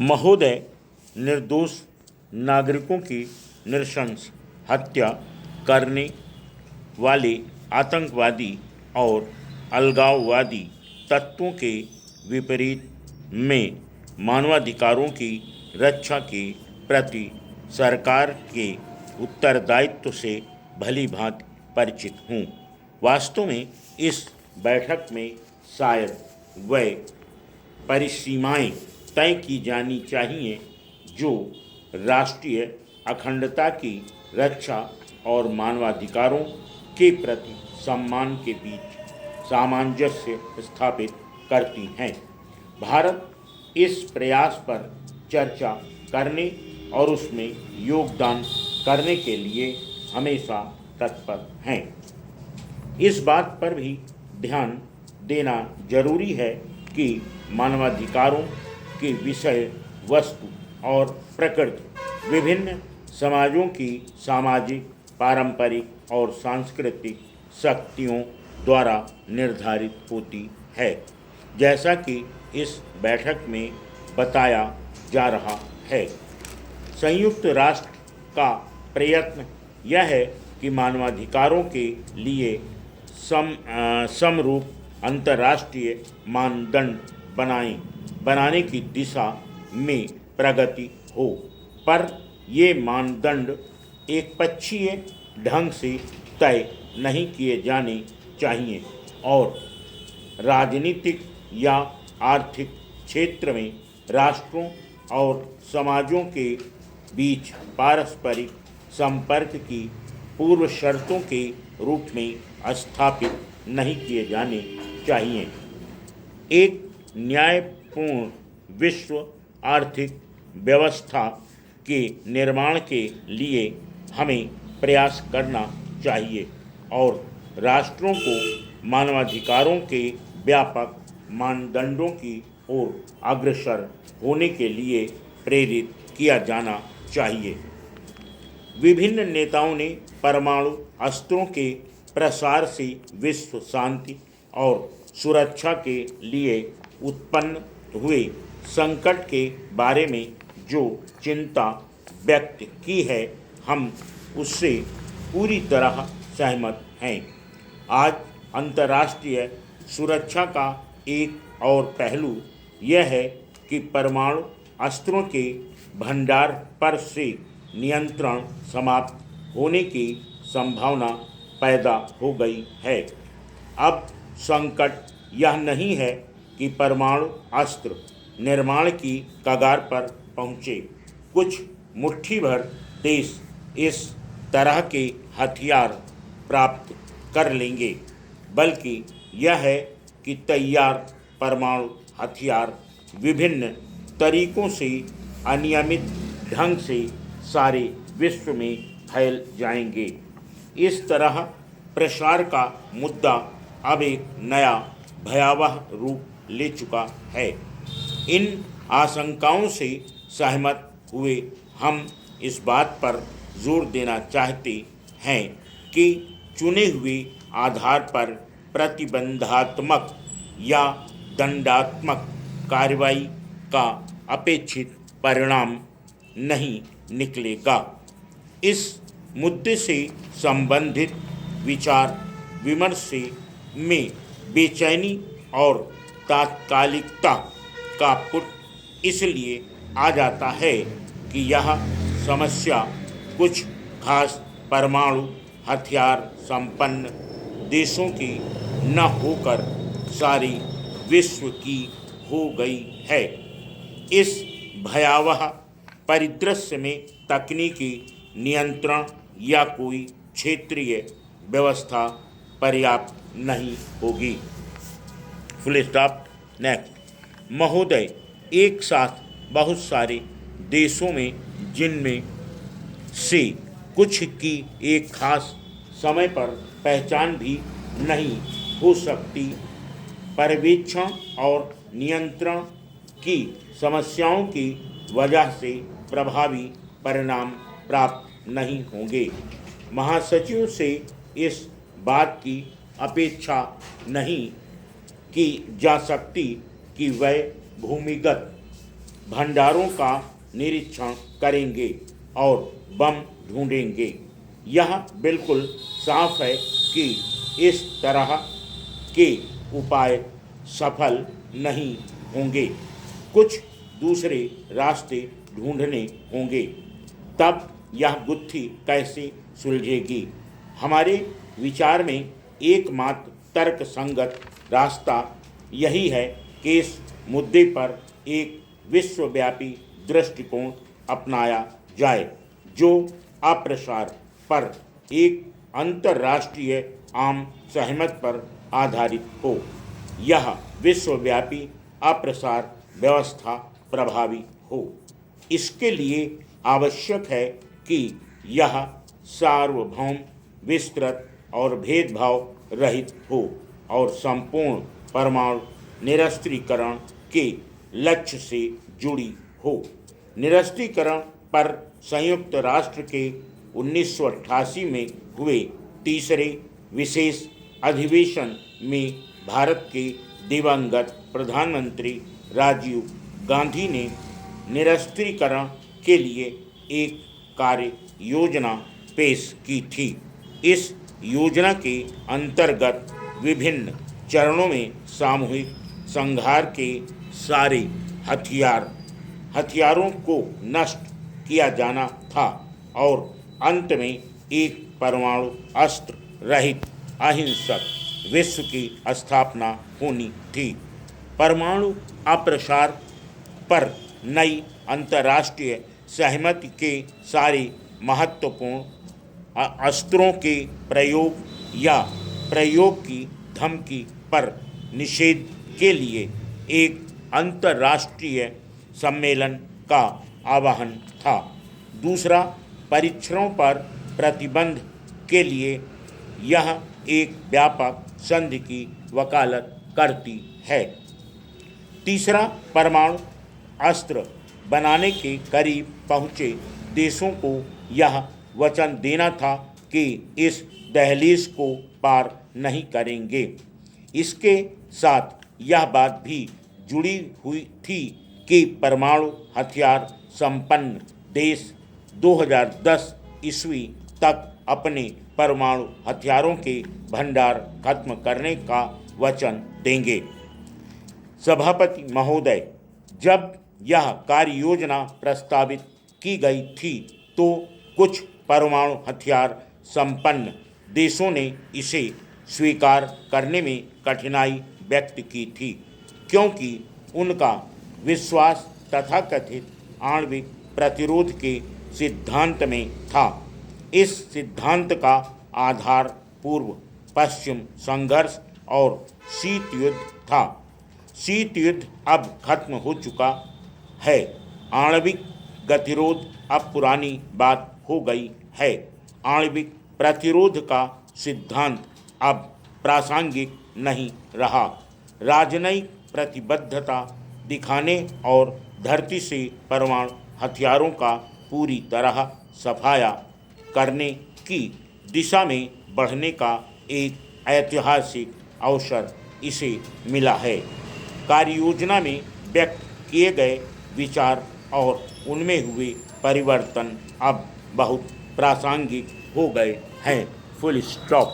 महोदय, निर्दोष नागरिकों की नृशंस हत्या करने वाले आतंकवादी और अलगाववादी तत्वों के विपरीत में मानवाधिकारों की रक्षा के प्रति सरकार के उत्तरदायित्व से भली भांति परिचित हूँ। वास्तव में इस बैठक में शायद वह परिसीमाएं तय की जानी चाहिए जो राष्ट्रीय अखंडता की रक्षा और मानवाधिकारों के प्रति सम्मान के बीच सामंजस्य स्थापित करती हैं। भारत इस प्रयास पर चर्चा करने और उसमें योगदान करने के लिए हमेशा तत्पर हैं। इस बात पर भी ध्यान देना जरूरी है कि मानवाधिकारों के विषय वस्तु और प्रकृति विभिन्न समाजों की सामाजिक, पारंपरिक और सांस्कृतिक शक्तियों द्वारा निर्धारित होती है, जैसा कि इस बैठक में बताया जा रहा है। संयुक्त राष्ट्र का प्रयत्न यह है कि मानवाधिकारों के लिए समरूप अंतर्राष्ट्रीय मानदंड बनाने की दिशा में प्रगति हो, पर ये मानदंड एकपक्षीय ढंग से तय नहीं किए जाने चाहिए और राजनीतिक या आर्थिक क्षेत्र में राष्ट्रों और समाजों के बीच पारस्परिक संपर्क की पूर्व शर्तों के रूप में स्थापित नहीं किए जाने चाहिए। एक न्यायपूर्ण विश्व आर्थिक व्यवस्था के निर्माण के लिए हमें प्रयास करना चाहिए और राष्ट्रों को मानवाधिकारों के व्यापक मानदंडों की ओर अग्रसर होने के लिए प्रेरित किया जाना चाहिए। विभिन्न नेताओं ने परमाणु अस्त्रों के प्रसार से विश्व शांति और सुरक्षा के लिए उत्पन्न हुए संकट के बारे में जो चिंता व्यक्त की है, हम उससे पूरी तरह सहमत हैं। आज अंतर्राष्ट्रीय सुरक्षा का एक और पहलू यह है कि परमाणु अस्त्रों के भंडार पर से नियंत्रण समाप्त होने की संभावना पैदा हो गई है। अब संकट यह नहीं है कि परमाणु अस्त्र निर्माण की कगार पर पहुँचे कुछ मुट्ठी भर देश इस तरह के हथियार प्राप्त कर लेंगे, बल्कि यह है कि तैयार परमाणु हथियार विभिन्न तरीकों से अनियमित ढंग से सारे विश्व में फैल जाएंगे। इस तरह प्रसार का मुद्दा अब एक नया भयावह रूप ले चुका है। इन आशंकाओं से सहमत हुए हम इस बात पर जोर देना चाहते हैं कि चुने हुए आधार पर प्रतिबंधात्मक या दंडात्मक कार्रवाई का अपेक्षित परिणाम नहीं निकलेगा। इस मुद्दे से संबंधित विचार विमर्श में बेचैनी और तात्कालिकता का पुट इसलिए आ जाता है कि यह समस्या कुछ खास परमाणु हथियार संपन्न देशों की न होकर सारी विश्व की हो गई है। इस भयावह परिदृश्य में तकनीकी नियंत्रण या कोई क्षेत्रीय व्यवस्था पर्याप्त नहीं होगी। Full stop. नेक्स्ट। महोदय, एक साथ बहुत सारे देशों में जिनमें से कुछ की एक खास समय पर पहचान भी नहीं हो सकती, पर्यवेक्षण और नियंत्रण की समस्याओं की वजह से प्रभावी परिणाम प्राप्त नहीं होंगे। महासचिव से इस बात की अपेक्षा नहीं की जा सकती कि वह भूमिगत भंडारों का निरीक्षण करेंगे और बम ढूंढेंगे। यह बिल्कुल साफ है कि इस तरह के उपाय सफल नहीं होंगे। कुछ दूसरे रास्ते ढूंढने होंगे। तब यह गुत्थी कैसे सुलझेगी? हमारे विचार में एकमात्र तर्कसंगत रास्ता यही है कि इस मुद्दे पर एक विश्वव्यापी दृष्टिकोण अपनाया जाए जो अप्रसार पर एक अंतर्राष्ट्रीय आम सहमति पर आधारित हो। यह विश्वव्यापी अप्रसार व्यवस्था प्रभावी हो। इसके लिए आवश्यक है कि यह सार्वभौम, विस्तृत और भेदभाव रहित हो और संपूर्ण परमाणु निरस्त्रीकरण के लक्ष्य से जुड़ी हो। निरस्त्रीकरण पर संयुक्त राष्ट्र के 1988 में हुए तीसरे विशेष अधिवेशन में भारत के दिवंगत प्रधानमंत्री राजीव गांधी ने निरस्त्रीकरण के लिए एक कार्य योजना पेश की थी। इस योजना के अंतर्गत विभिन्न चरणों में सामूहिक संहार के सारे हथियारों को नष्ट किया जाना था और अंत में एक परमाणु अस्त्र रहित अहिंसक विश्व की स्थापना होनी थी। परमाणु अप्रसार पर नई अंतर्राष्ट्रीय सहमति के सारे महत्वपूर्ण अस्त्रों के प्रयोग या प्रयोग की धमकी पर निषेध के लिए एक अंतर्राष्ट्रीय सम्मेलन का आह्वान था। दूसरा, परीक्षणों पर प्रतिबंध के लिए यह एक व्यापक संधि की वकालत करती है। तीसरा, परमाणु अस्त्र बनाने के करीब पहुँचे देशों को यह वचन देना था कि इस दहलीज को पार नहीं करेंगे। इसके साथ यह बात भी जुड़ी हुई थी कि परमाणु हथियार संपन्न देश 2010 ईस्वी तक अपने परमाणु हथियारों के भंडार खत्म करने का वचन देंगे। सभापति महोदय, जब यह कार्य योजना प्रस्तावित की गई थी तो कुछ परमाणु हथियार संपन्न देशों ने इसे स्वीकार करने में कठिनाई व्यक्त की थी क्योंकि उनका विश्वास तथाकथित आणविक प्रतिरोध के सिद्धांत में था। इस सिद्धांत का आधार पूर्व पश्चिम संघर्ष और शीत युद्ध था। शीत युद्ध अब खत्म हो चुका है। आणविक गतिरोध अब पुरानी बात हो गई है। आणविक प्रतिरोध का सिद्धांत अब प्रासंगिक नहीं रहा। राजनयिक प्रतिबद्धता दिखाने और धरती से परमाणु हथियारों का पूरी तरह सफाया करने की दिशा में बढ़ने का एक ऐतिहासिक अवसर इसे मिला है। कार्ययोजना में व्यक्त किए गए विचार और उनमें हुए परिवर्तन अब बहुत प्रासंगिक हो गए हैं। Full stop.